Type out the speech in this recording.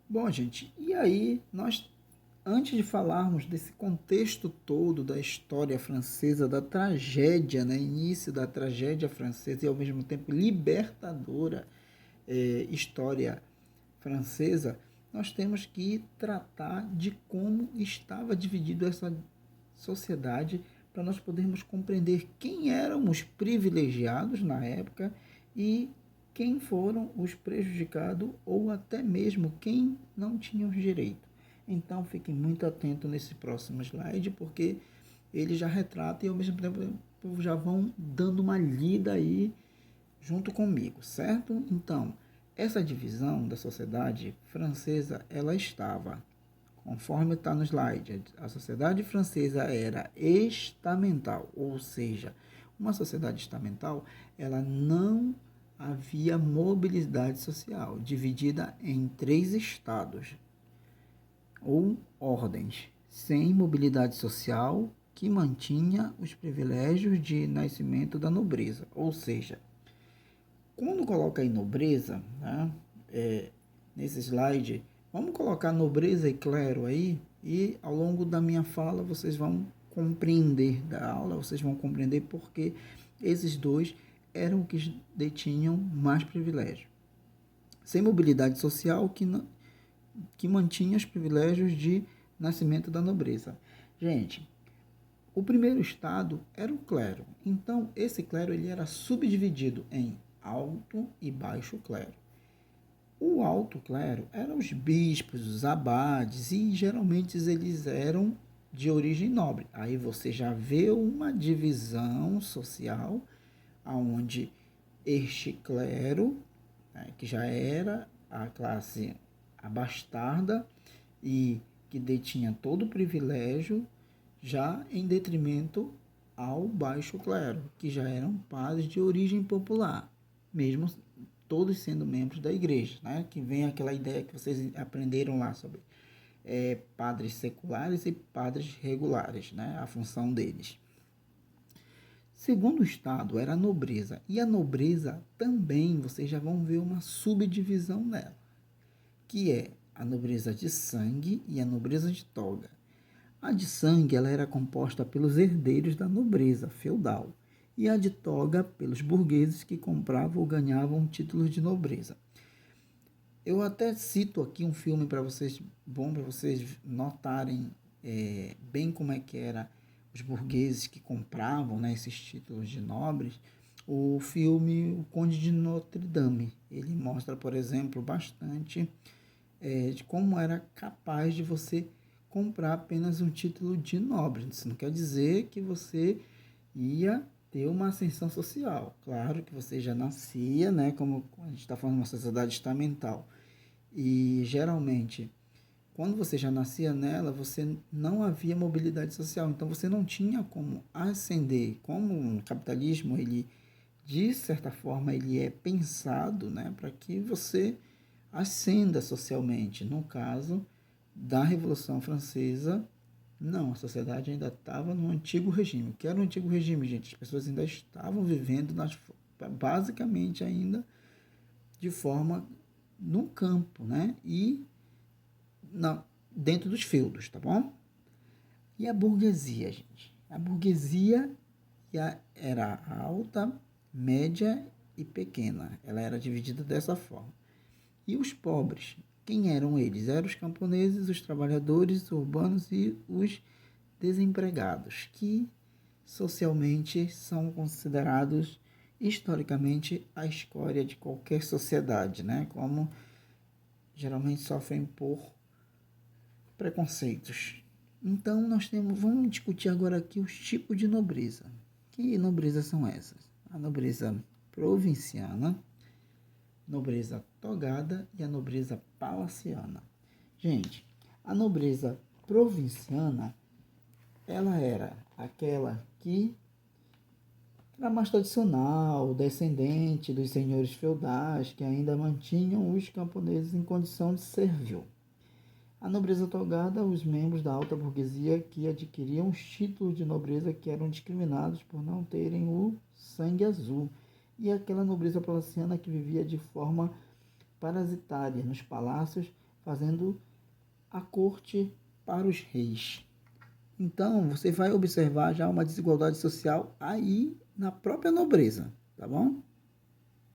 Bom, gente, e aí antes de falarmos desse contexto todo da história francesa, da tragédia, né, início da tragédia francesa e ao mesmo tempo libertadora história francesa, nós temos que tratar de como estava dividida essa sociedade para nós podermos compreender quem eram os privilegiados na época e quem foram os prejudicados ou até mesmo quem não tinha os direitos. Então fiquem muito atentos nesse próximo slide, porque ele já retrata e ao mesmo tempo já vão dando uma lida aí junto comigo, certo? Então, essa divisão da sociedade francesa, ela estava, conforme está no slide, a sociedade francesa era estamental, ou seja, uma sociedade estamental, ela não havia mobilidade social, dividida em 3 estados ou ordens, sem mobilidade social que mantinha os privilégios de nascimento da nobreza, ou seja, quando coloca aí nobreza, né, nesse slide, vamos colocar nobreza e clero aí, e ao longo da minha fala vocês vão compreender da aula, vocês vão compreender porque esses dois eram os que detinham mais privilégio. Sem mobilidade social que mantinha os privilégios de nascimento da nobreza. Gente, o primeiro estado era o clero. Então, esse clero ele era subdividido em alto e baixo clero. O alto clero eram os bispos, os abades, e geralmente eles eram de origem nobre. Aí você já vê uma divisão social onde este clero, né, que já era a classe abastarda e que detinha todo o privilégio, já em detrimento ao baixo clero, que já eram padres de origem popular, mesmo todos sendo membros da igreja, né? Que vem aquela ideia que vocês aprenderam lá sobre padres seculares e padres regulares, né? A função deles. Segundo estado era a nobreza, e a nobreza também, vocês já vão ver uma subdivisão nela, que é a nobreza de sangue e a nobreza de toga. A de sangue ela era composta pelos herdeiros da nobreza feudal e a de toga pelos burgueses que compravam ou ganhavam títulos de nobreza. Eu até cito aqui um filme para vocês, bom para vocês notarem bem como é que era os burgueses que compravam, né, esses títulos de nobres. O filme O Conde de Notre Dame, ele mostra, por exemplo, bastante de como era capaz de você comprar apenas um título de nobre. Isso não quer dizer que você ia ter uma ascensão social. Claro que você já nascia, né, como a gente está falando de uma sociedade estamental. E geralmente, quando você já nascia nela, você não havia mobilidade social. Então você não tinha como ascender. Como o capitalismo, ele de certa forma, ele é pensado, né, para que você ascenda socialmente. No caso da Revolução Francesa, não, a sociedade ainda estava no antigo regime. O que era o antigo regime, gente? As pessoas ainda estavam vivendo basicamente ainda de forma no campo, né? E dentro dos feudos, tá bom? E a burguesia, gente? A burguesia era alta, média e pequena. Ela era dividida dessa forma. E os pobres? Quem eram eles? Eram os camponeses, os trabalhadores urbanos e os desempregados, que socialmente são considerados historicamente a escória de qualquer sociedade, né? Como geralmente sofrem por preconceitos. Então vamos discutir agora aqui os tipos de nobreza. Que nobrezas são essas? A nobreza provinciana, nobreza togada e a nobreza palaciana. Gente, a nobreza provinciana, ela era aquela que era mais tradicional, descendente dos senhores feudais que ainda mantinham os camponeses em condição de servil. A nobreza togada, os membros da alta burguesia que adquiriam os títulos de nobreza que eram discriminados por não terem o sangue azul, e aquela nobreza palaciana que vivia de forma parasitária nos palácios fazendo a corte para os reis. Então, você vai observar já uma desigualdade social aí na própria nobreza, tá bom?